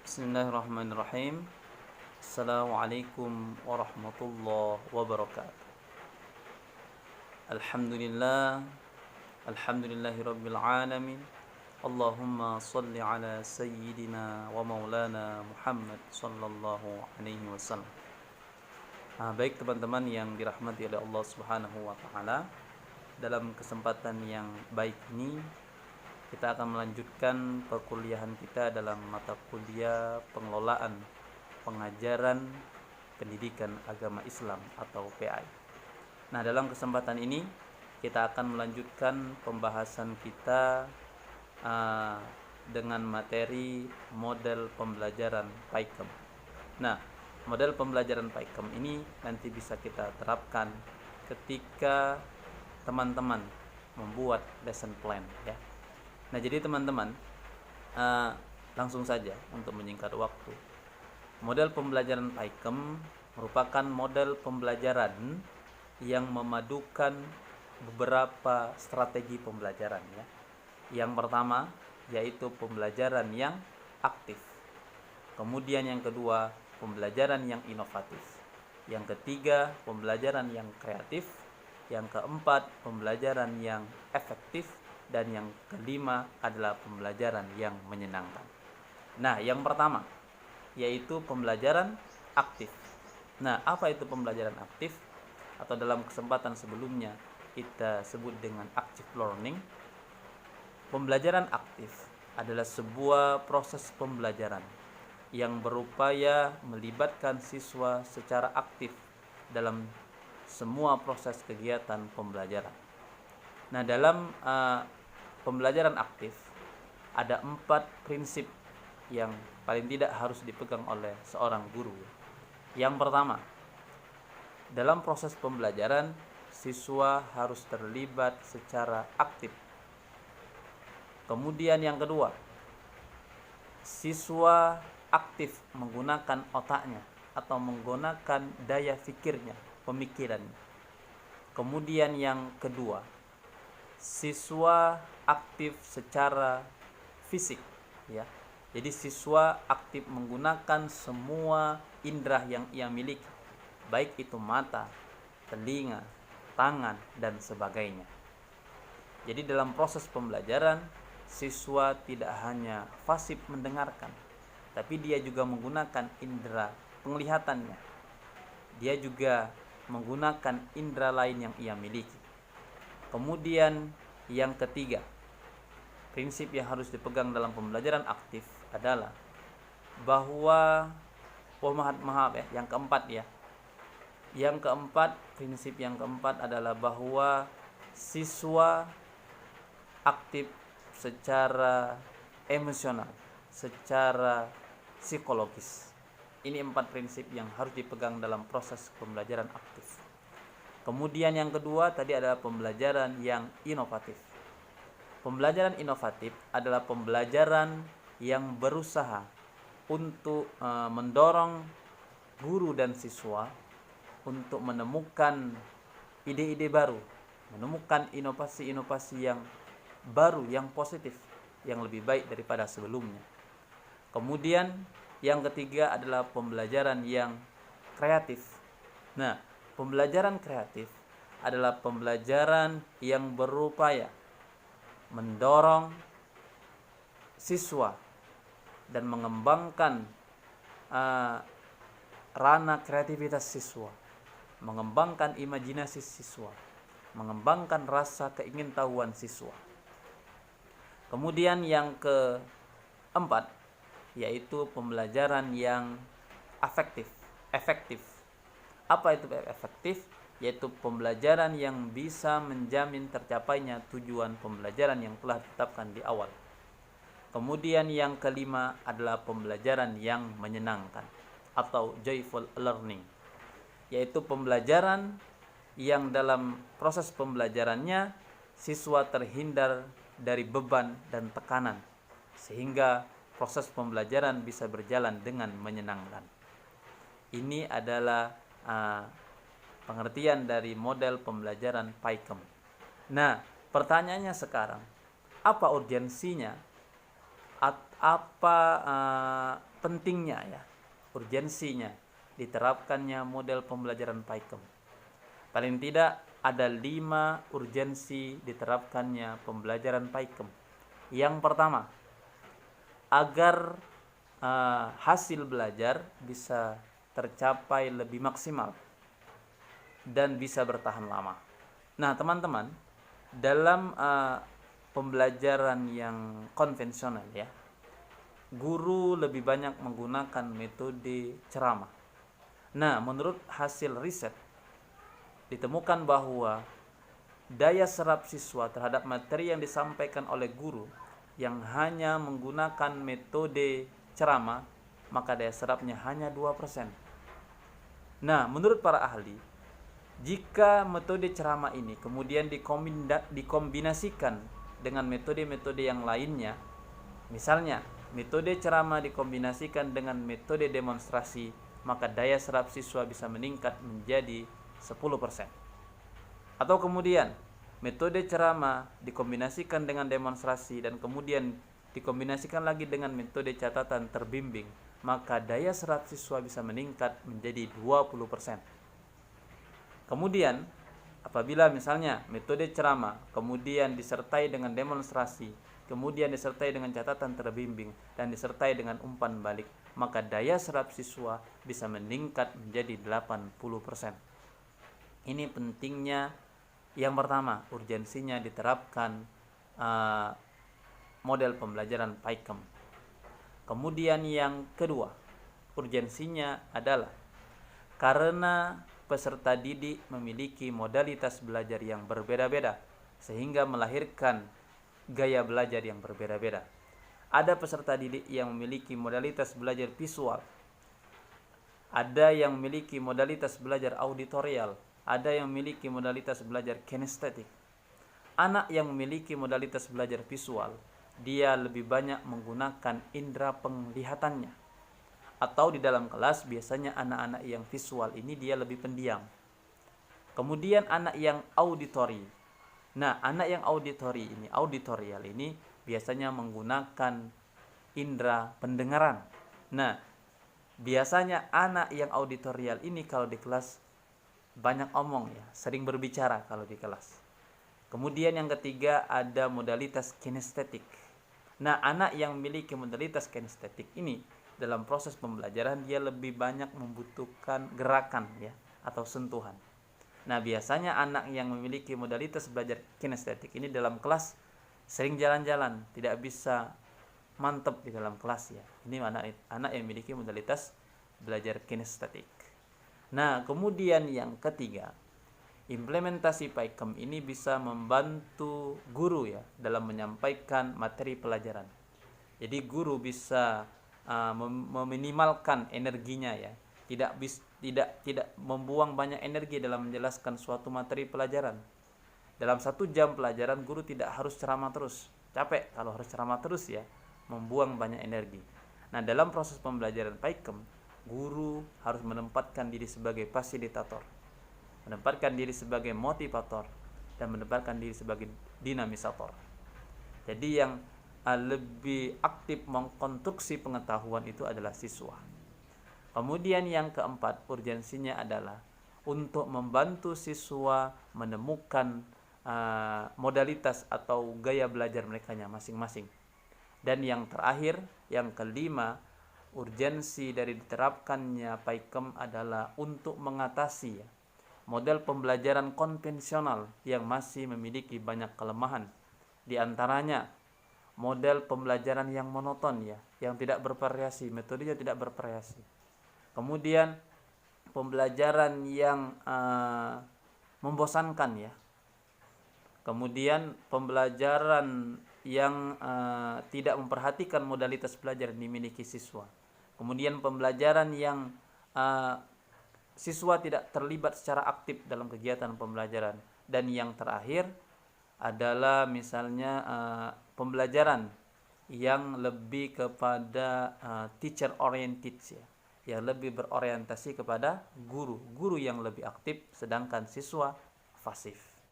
Bismillahirrahmanirrahim. Assalamualaikum warahmatullahi wabarakatuh. Alhamdulillah. Alhamdulillahi rabbil alamin. Allahumma salli ala sayyidina wa maulana Muhammad sallallahu alaihi wasallam. Baik teman-teman yang dirahmati oleh Allah Subhanahu wa taala, dalam kesempatan yang baik ini kita akan melanjutkan perkuliahan kita dalam mata kuliah pengelolaan pengajaran pendidikan agama Islam atau PAI. Nah, dalam kesempatan ini kita akan melanjutkan pembahasan kita dengan materi model pembelajaran PAIKEM. Nah, model pembelajaran PAIKEM ini nanti bisa kita terapkan ketika teman-teman membuat lesson plan, ya. Nah, jadi teman-teman, langsung saja untuk menyingkat waktu. Model pembelajaran PAIKEM merupakan model pembelajaran yang memadukan beberapa strategi pembelajaran, ya. Yang pertama yaitu pembelajaran yang aktif. Kemudian yang kedua, pembelajaran yang inovatif. Yang ketiga, pembelajaran yang kreatif. Yang keempat, pembelajaran yang efektif. Dan yang kelima adalah pembelajaran yang menyenangkan. Nah, yang pertama yaitu pembelajaran aktif. Nah, apa itu pembelajaran aktif? Atau dalam kesempatan sebelumnya kita sebut dengan active learning. Pembelajaran aktif adalah sebuah proses pembelajaran yang berupaya melibatkan siswa secara aktif dalam semua proses kegiatan pembelajaran. Nah, dalam pembelajaran aktif ada 4 prinsip yang paling tidak harus dipegang oleh seorang guru. Yang pertama, dalam proses pembelajaran siswa harus terlibat secara aktif. Kemudian yang kedua, siswa aktif menggunakan otaknya atau menggunakan daya pikirnya, pemikirannya. Kemudian yang kedua, siswa aktif secara fisik, ya. Jadi siswa aktif menggunakan semua indera yang ia miliki, baik itu mata, telinga, tangan, dan sebagainya. Jadi dalam proses pembelajaran, siswa tidak hanya fasih mendengarkan, tapi dia juga menggunakan indera penglihatannya. Dia juga menggunakan indera lain yang ia miliki. Kemudian yang ketiga, prinsip yang harus dipegang dalam pembelajaran aktif adalah bahwa yang keempat, ya. Yang keempat, prinsip yang keempat adalah bahwa siswa aktif secara emosional, secara psikologis. Ini 4 prinsip yang harus dipegang dalam proses pembelajaran aktif. Kemudian yang kedua tadi adalah pembelajaran yang inovatif. Pembelajaran inovatif adalah pembelajaran yang berusaha untuk mendorong guru dan siswa untuk menemukan ide-ide baru, menemukan inovasi-inovasi yang baru, yang positif, yang lebih baik daripada sebelumnya. Kemudian yang ketiga adalah pembelajaran yang kreatif. Nah, pembelajaran kreatif adalah pembelajaran yang berupaya mendorong siswa dan mengembangkan ranah kreativitas siswa, mengembangkan imajinasi siswa, mengembangkan rasa keingintahuan siswa. Kemudian yang keempat yaitu pembelajaran yang efektif. Apa itu efektif? Yaitu pembelajaran yang bisa menjamin tercapainya tujuan pembelajaran yang telah ditetapkan di awal. Kemudian yang kelima adalah pembelajaran yang menyenangkan atau joyful learning, yaitu pembelajaran yang dalam proses pembelajarannya siswa terhindar dari beban dan tekanan sehingga proses pembelajaran bisa berjalan dengan menyenangkan. Ini adalah pengertian dari model pembelajaran PAIKEM. Nah, pertanyaannya sekarang, apa urgensinya apa pentingnya ya, urgensinya diterapkannya model pembelajaran PAIKEM. Paling tidak ada 5 urgensi diterapkannya pembelajaran PAIKEM. Yang pertama, agar hasil belajar bisa tercapai lebih maksimal dan bisa bertahan lama. Nah, teman-teman, dalam pembelajaran yang konvensional ya, guru lebih banyak menggunakan metode ceramah. Nah, menurut hasil riset ditemukan bahwa daya serap siswa terhadap materi yang disampaikan oleh guru yang hanya menggunakan metode ceramah, maka daya serapnya hanya 2%. Nah, menurut para ahli, jika metode ceramah ini kemudian dikombinasikan dengan metode-metode yang lainnya, misalnya metode ceramah dikombinasikan dengan metode demonstrasi, maka daya serap siswa bisa meningkat menjadi 10%. Atau kemudian metode ceramah dikombinasikan dengan demonstrasi dan kemudian dikombinasikan lagi dengan metode catatan terbimbing, maka daya serap siswa bisa meningkat menjadi 20%. Kemudian apabila misalnya metode ceramah kemudian disertai dengan demonstrasi, kemudian disertai dengan catatan terbimbing dan disertai dengan umpan balik, maka daya serap siswa bisa meningkat menjadi 80%. Ini pentingnya yang pertama, urgensinya diterapkan model pembelajaran PAIKEM. Kemudian yang kedua, urgensinya adalah karena peserta didik memiliki modalitas belajar yang berbeda-beda sehingga melahirkan gaya belajar yang berbeda-beda. Ada peserta didik yang memiliki modalitas belajar visual, ada yang memiliki modalitas belajar auditorial, ada yang memiliki modalitas belajar kinestetik. Anak yang memiliki modalitas belajar visual, dia lebih banyak menggunakan indera penglihatannya. Atau di dalam kelas biasanya anak-anak yang visual ini dia lebih pendiam. Kemudian anak yang auditori. Nah, anak yang auditorial ini biasanya menggunakan indera pendengaran. Nah, biasanya anak yang auditorial ini kalau di kelas banyak omong ya, sering berbicara kalau di kelas. Kemudian yang ketiga ada modalitas kinestetik. Nah, anak yang memiliki modalitas kinestetik ini dalam proses pembelajaran dia lebih banyak membutuhkan gerakan ya atau sentuhan. Nah, biasanya anak yang memiliki modalitas belajar kinestetik ini dalam kelas sering jalan-jalan, tidak bisa mantap di dalam kelas ya. Ini anak yang memiliki modalitas belajar kinestetik. Nah, kemudian yang ketiga, implementasi PAIKEM ini bisa membantu guru ya dalam menyampaikan materi pelajaran. Jadi guru bisa meminimalkan energinya ya, tidak membuang banyak energi dalam menjelaskan suatu materi pelajaran. Dalam 1 jam pelajaran guru tidak harus ceramah terus, capek kalau harus ceramah terus ya, membuang banyak energi. Nah, dalam proses pembelajaran PAIKEM, guru harus menempatkan diri sebagai fasilitator, menempatkan diri sebagai motivator, dan menempatkan diri sebagai dinamisator. Jadi yang lebih aktif mengkonstruksi pengetahuan itu adalah siswa. Kemudian yang keempat, urgensinya adalah untuk membantu siswa menemukan modalitas atau gaya belajar mereka masing-masing. Dan yang terakhir, yang kelima, urgensi dari diterapkannya PAIKEM adalah untuk mengatasi model pembelajaran konvensional yang masih memiliki banyak kelemahan. Di antaranya model pembelajaran yang monoton ya, yang tidak bervariasi, metodenya tidak bervariasi. Kemudian pembelajaran yang membosankan ya. Kemudian pembelajaran yang tidak memperhatikan modalitas belajar yang dimiliki siswa. Kemudian pembelajaran yang siswa tidak terlibat secara aktif dalam kegiatan pembelajaran. Dan yang terakhir adalah misalnya pembelajaran yang lebih kepada teacher oriented ya, yang lebih berorientasi kepada guru yang lebih aktif sedangkan siswa pasif.